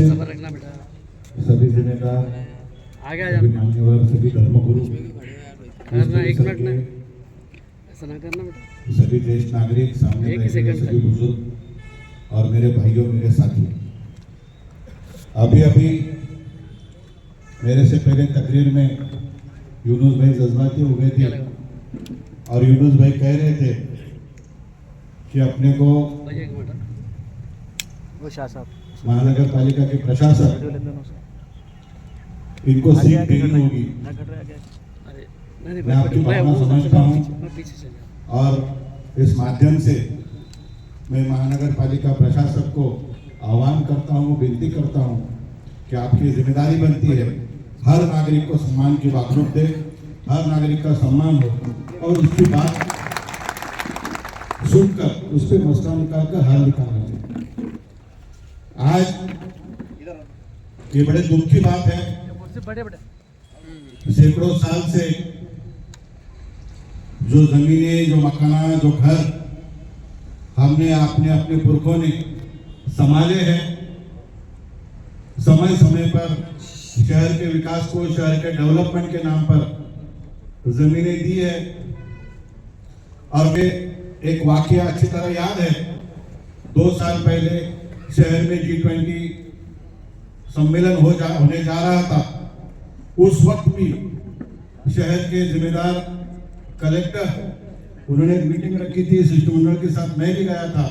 उपस्थित रखना बेटा, सभी जिम्मेदार, आगे आ सभी जाना, मान्यवर, सभी धर्मगुरु, करना एक मिनट ना, ऐसा ना करना बेटा, सभी ज्येष्ठ नागरिक, सामने एक ही बैठे हुए सेकंड सभी बुजुर्ग और मेरे भाइयों, मेरे साथी, अभी अभी मेरे से पहले तकरीर में यूनुस भाई जज्बाती हो गए थे और यूनुस भाई कह रहे थे कि अपने को भाई एक मिनट, वो शाह साहब महानगर पालिका के प्रशासक इनको सीख देनी होगी। अरे नहीं मैं आपकी भावना समझता हूँ पीछे से जा, और इस माध्यम से मैं महानगर पालिका प्रशासक को आह्वान करता हूँ, विनती करता हूँ कि आपकी जिम्मेदारी बनती है हर नागरिक को सम्मान की वागणूक दे, हर नागरिक का सम्मान हो और उसकी बात सुनकर उस पर मसला निकालकर हल निकालना चाहिए। आज ये बड़े दुख की बात है, सैकड़ों साल से जो जमीनें, जो मकान, जो घर हमने अपने अपने पुरखों ने संभाले हैं, समय समय पर शहर के विकास को, शहर के डेवलपमेंट के नाम पर जमीनें दी है। और वे एक वाकया अच्छी तरह याद है, 2 साल पहले शहर में G20 सम्मेलन होने जा रहा था। उस वक्त भी शहर के जिम्मेदार कलेक्टर, उन्होंने एक मीटिंग रखी थी शिष्टमंडल के साथ, मैं भी गया था।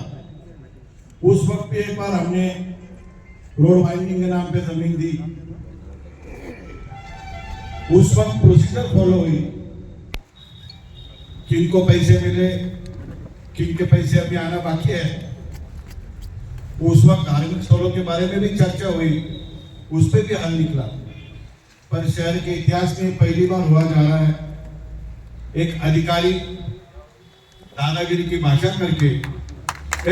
उस वक्त भी एक बार हमने रोड वाइंडिंग के नाम पे जमीन दी। उस वक्त प्रोसीजर फॉलो हुई, किनको पैसे मिले, किनके पैसे अभी आना बाकी है। उस वक्त धार्मिक स्थलों के बारे में भी चर्चा हुई, उस पर भी हल निकला। पर शहर के इतिहास में पहली बार हुआ जा रहा है, एक अधिकारी दादागिरी की भाषा करके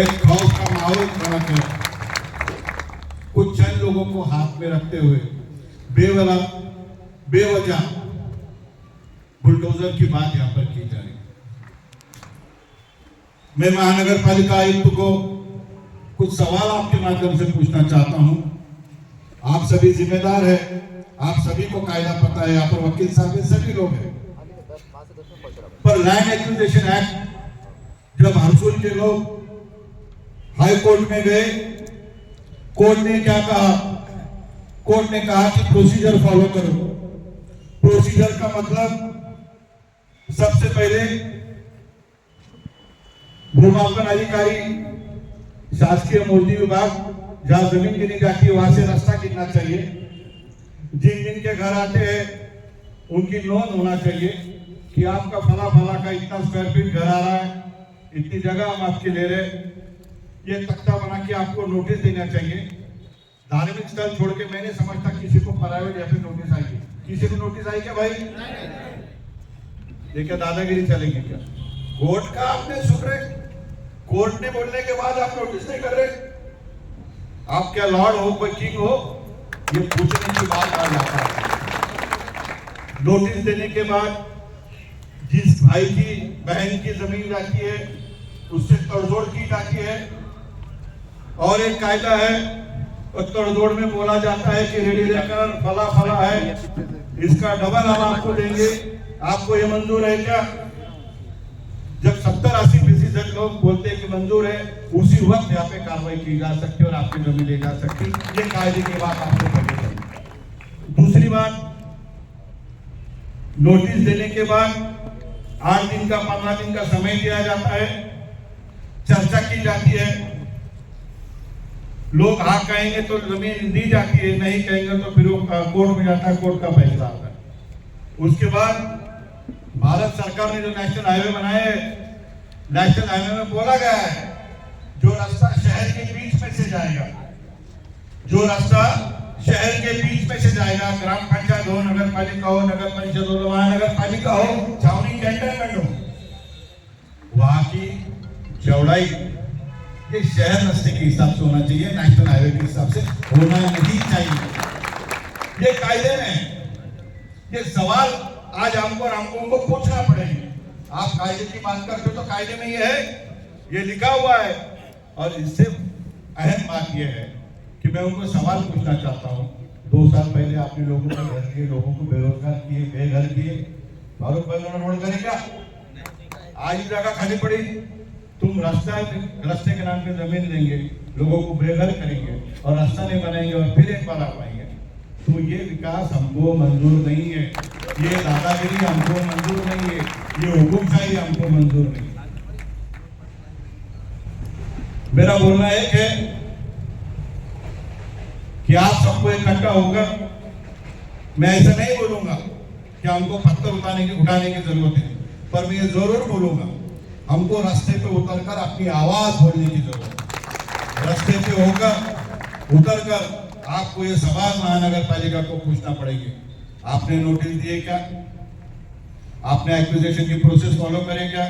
एक खौफ का माहौल खड़ा कर कुछ चंद लोगों को हाथ में रखते हुए बेवजह बुलडोजर की बात यहां पर की जा रही। मैं महानगर पालिका आयुक्त को कुछ सवाल आपके माध्यम से पूछना चाहता हूं। आप सभी जिम्मेदार हैं, आप सभी को कायदा पता है, यहाँ पर वकील साहब है, सभी लोग हैं। पर लैंड एक्विजिशन एक्ट जब हरसुल के लोग हाई कोर्ट में गए, कोर्ट ने क्या कहा? कोर्ट ने कहा कि प्रोसीजर फॉलो करो। प्रोसीजर का मतलब सबसे पहले भूमापन अधिकारी, शासकीय मौजूदी विभाग, जहां जमीन गिनी जाती है वहां से रास्ता गिनना चाहिए। जिन जिन के घर आते हैं उनकी नोंद होना चाहिए कि आपका फला फला का इतना स्क्वायर फीट घर आ रहा है, इतनी जगह हम आपकी ले रहे। ये तख्ता बना के आपको नोटिस देना चाहिए। धार्मिक स्थल छोड़ के मैं नहीं समझता किसी को प्राइवेट या फिर नोटिस आएगी। किसी को नोटिस आई क्या भाई? ये क्या दादागिरी चलेगी क्या? कोर्ट का आपने सुन रहे, कोर्ट ने बोलने के बाद आप नोटिस नहीं कर रहे? आप क्या लॉर्ड हो, कोई किंग हो? ये पूछने की बात आ जाता है। नोटिस देने के बाद जिस भाई की, बहन की जमीन जाती है उससे तोड़जोड़ की जाती है। और एक कायदा है, और तोड़जोड़ में बोला जाता है कि रेडी लेकर फला फला है, इसका डबल हम आपको देंगे, आपको ये मंजूर है क्या? जब 70-80% लोग बोलते हैं कि मंजूर है, उसी वक्त यहाँ पे कार्रवाई की जा सकती है और आपकी जमीन ले जा सकती। ये कायदे की बात आपको पता है। दूसरी बात, नोटिस देने के बाद 8 दिन का, 15 दिन का समय दिया जाता है, चर्चा की जाती है। लोग हाँ कहेंगे तो जमीन दी जाती है, नहीं कहेंगे तो फिर वो कोर्ट में जाता है, कोर्ट का फैसला आता है। उसके बाद भारत सरकार ने जो नेशनल हाईवे बनाए हैं, नेशनल हाईवे में बोला गया है जो रास्ता शहर के बीच में से जाएगा, जो रास्ता शहर के बीच में से जाएगा, ग्राम पंचायत हो, नगर पालिका हो, नगर परिषद हो, महानगर पालिका हो, छावनी कैंटनमेंट हो, वहां की चौड़ाई ये शहर रास्ते के हिसाब से होना चाहिए, नेशनल हाईवे के हिसाब से होना नहीं चाहिए। ये कायदे में, ये सवाल आज हमको और हमको पूछना पड़ेगा। आप कायदे की बात करते हो तो कायदे में ये है, ये लिखा हुआ है। और इससे अहम बात यह है कि कि मैं उनको सवाल पूछना चाहता हूँ। 2 साल पहले आपने लोगों को घर किए, लोगों को बेरोजगार किए, बेघर किए। फारूक भाई उन्होंने रोड करे क्या? आज जगह खाली पड़ी, तुम रास्ते के नाम पे जमीन लेंगे, लोगों को बेघर करेंगे और रास्ता नहीं बनाएंगे और फिर एक बार आ पाएंगे। तो ये विकास हमको मंजूर नहीं है, ये दादागिरी हमको मंजूर नहीं है, ये हुकुमशाही हमको मंजूर नहीं है। मेरा बोलना एक है कि आप सबको इकट्ठा होकर, मैं ऐसा नहीं बोलूंगा कि हमको पत्थर उठाने की जरूरत है, पर मैं ये जरूर बोलूंगा हमको रास्ते पे उतरकर अपनी आवाज बोलने की जरूरत है। रास्ते पे होकर उतरकर आपको ये सवाल महानगर पालिका को पूछना पड़ेगा, आपने नोटिस दिए क्या? आपने एक्विजिशन की प्रोसेस फॉलो करे क्या?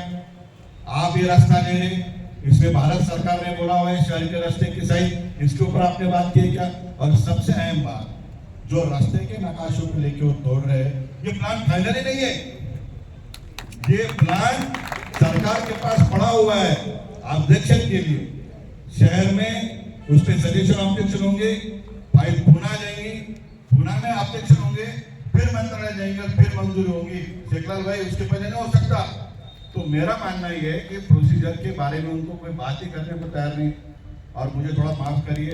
आप ये रास्ता ले रहे, इसमें भारत सरकार ने बोला हुआ है शहर के रास्ते की साइज, इसके ऊपर आपने बात की क्या? और सबसे अहम बात, जो रास्ते के नकाशों को लेके वो तोड़ रहे हैं, ये प्लान फाइनली नहीं है, ये प्लान सरकार के पास पड़ा हुआ है ऑब्जेक्शन के लिए। शहर में उस पर सजेशन ऑब्जेक्शन होंगे, फाइल पुणे जाएंगी, पुणे में ऑब्जेक्शन होंगे, फिर मंत्रालय जाएंगे और फिर मंजूरी होंगी। शेखलाल भाई उसके पहले नहीं हो सकता। तो मेरा मानना ये है कि प्रोसीजर के बारे में उनको कोई बात ही करने को तैयार नहीं। और मुझे थोड़ा माफ करिए,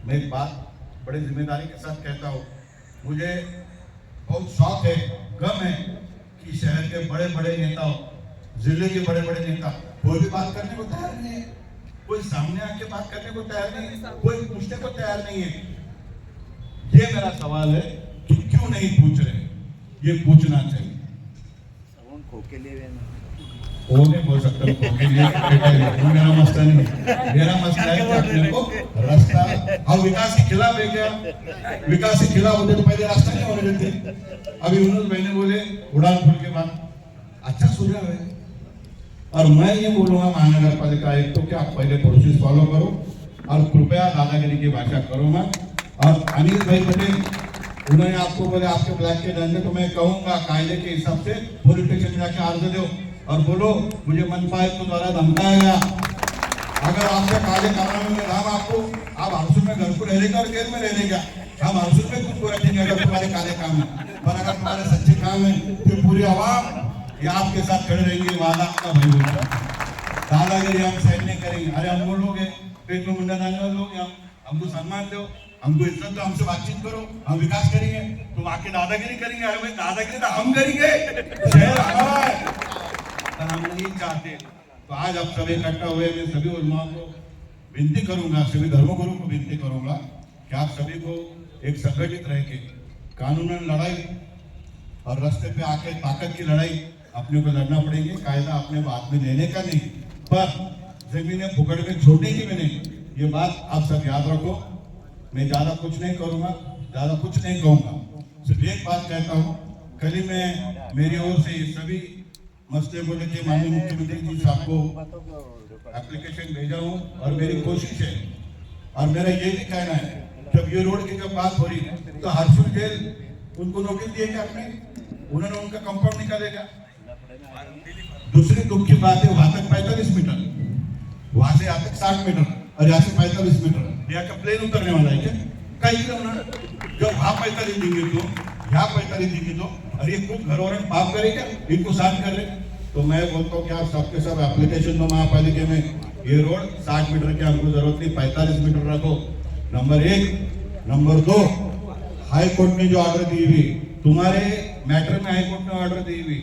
मैं एक बात बड़े जिम्मेदारी के साथ कहता हूँ, मुझे बहुत शौक है, गम है कि शहर के बड़े बड़े नेताओं, जिले के बड़े बड़े नेता कोई भी बात करने को तैयार नहीं है, कोई सामने आके बात करने को तैयार नहीं है, कोई पूछने को तैयार नहीं है। ये मेरा सवाल है कि क्यों नहीं पूछ रहे? ये पूछना चाहिए। वो नहीं बोल सकता, मेरा मसला नहीं, मेरा मसला है कि अपने को रास्ता, और विकास के खिलाफ है क्या? विकास के खिलाफ होते तो पहले रास्ता नहीं होने देते। अभी यूनुस भाई ने बोले उड़ान पुल के बाद, अच्छा सुझाव है। और मैं ये बोलूंगा महानगर पालिका आयुक्त को कि आप पहले प्रोसेस फॉलो करो और कृपया दादागिरी की भाषा करो मत। और अनिल भाई पटेल उन्होंने आपको बोले आपके ब्लैक के धंधे, तो मैं कहूंगा कायदे के हिसाब से पुलिस स्टेशन जाके अर्ज दो और बोलो मुझे मनपा आयुक्त द्वारा धमकाया गया, अगर आपसे काले कानून में नाम आपको, आप हाउस में घर को रह लेगा और जेल में रह लेगा, हम हाउस में खुद को रखेंगे अगर तुम्हारे काले काम है। पर अगर तुम्हारे सच्चे काम है तो पूरी आवाम ये आपके साथ खड़े रहेंगे, वादा आपका भाई होगा। दादागिरी हम सहन नहीं करेंगे। अरे हम वो लोग हैं, पेट में मुंडा डालने वाले लोग, हमको सम्मान दो, हमको इज्जत दो, हमसे बातचीत करो, हम विकास करेंगे, तुम आके दादागिरी करेंगे। अरे भाई दादागिरी तो हम करेंगे, शहर हमारा है, हम नहीं चाहते। तो आज आप सभी इकट्ठा हुए, मैं सभी उलमा को विनती करूंगा, सभी धर्मगुरु को विनती करूंगा कि आप सभी को एक संगठित रह के कानूनन लड़ाई और रास्ते पे आके ताकत की लड़ाई अपने को लड़ना पड़ेगी। कायदा अपने को हाथ में लेने का नहीं, पर जमीनें फुकड़ में छोड़ने की भी नहीं। ये बात आप सब याद रखो। मैं ज्यादा कुछ नहीं करूंगा, ज्यादा कुछ नहीं कहूंगा, सिर्फ एक बात कहता हूँ, कल ही मैं मेरी ओर से सभी मसले को लेकर माननीय मुख्यमंत्री जी साहब को एप्लीकेशन भेजा हूँ और मेरी कोशिश है और मेरा ये भी कहना है, जब ये रोड की जब बात हो रही है तो हरसुल जेल उनको नोटिस दिए क्या आपने? उन्होंने उनका कंपाउंड निकालेगा। दूसरी दुख की बात है, वहां तक 45 मीटर, वहां से यहाँ तक 60 मीटर और यहाँ से 45 मीटर, यहाँ का प्लेन उतरने वाला है क्या? कहीं जब वहां 45 देंगे तो यहाँ 45 देंगे तो, अरे कुछ घरों पाप करेगा, इनको साफ कर रहे। तो मैं बोलता हूँ कि आप सबके सब एप्लीकेशन दो महापालिका में, ये रोड 60 मीटर की हमको जरूरत नहीं, 45 मीटर रखो। नंबर 1। नंबर 2, हाई कोर्ट ने जो ऑर्डर दी हुई, तुम्हारे मैटर में हाई कोर्ट ने ऑर्डर दी हुई,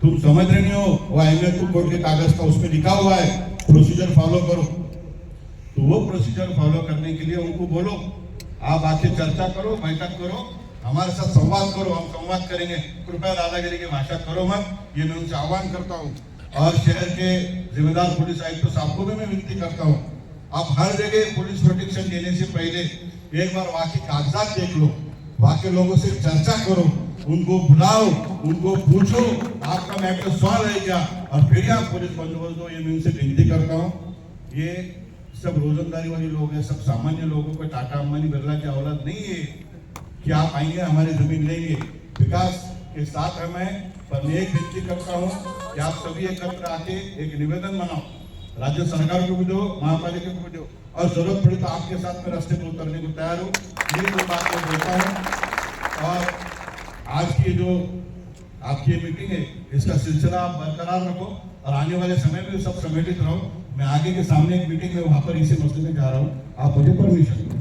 तुम समझ रहे नहीं हो, वो अहमदपुर कोर्ट के कागज का उसमें लिखा हुआ है प्रोसीजर फॉलो करो। तो वो प्रोसीजर फॉलो करने के लिए उनको बोलो, आप आके चर्चा करो, बैठक करो, हमारे साथ संवाद करो, हम संवाद करेंगे। कृपया दादागिरी की भाषा करो मत, ये मैं उनसे आह्वान करता हूँ। और शहर के जिम्मेदार पुलिस आयुक्त साहब को भी मैं विनती करता हूँ, आप हर जगह पुलिस प्रोटेक्शन देने से पहले एक बार वहाँ के कागजात देख लो, वहाँ के लोगों से चर्चा करो, उनको बुलाओ, उनको पूछो आपका मैटर सॉल्व है क्या, और फिर आप पुलिस बंदोबस्त दो। ये मैं उनसे विनती करता हूँ। ये सब रोजंदारी वाले लोग हैं, सब सामान्य लोगों को, टाटा अंबानी बिरला की औलाद नहीं है कि आप आएंगे हमारी जमीन लेंगे। विकास के साथ है मैं, पर मैं एक विनती करता हूँ कि आप सभी एकत्र आके एक निवेदन बनाओ राज्य सरकार को भी दो, महापालिका को भी दो, और जरूरत पड़ी तो आपके साथ में रास्ते में उतरने को तैयार हूँ। यही दो बात मैं बोलता हूँ। और आज की जो आपकी ये मीटिंग है, इसका सिलसिला आप बरकरार रखो और आने वाले समय में सब समेटित रहो। मैं आगे के सामने एक मीटिंग है, वहां पर इसी मसले में जा रहा हूँ, आप मुझे परमिशन दो।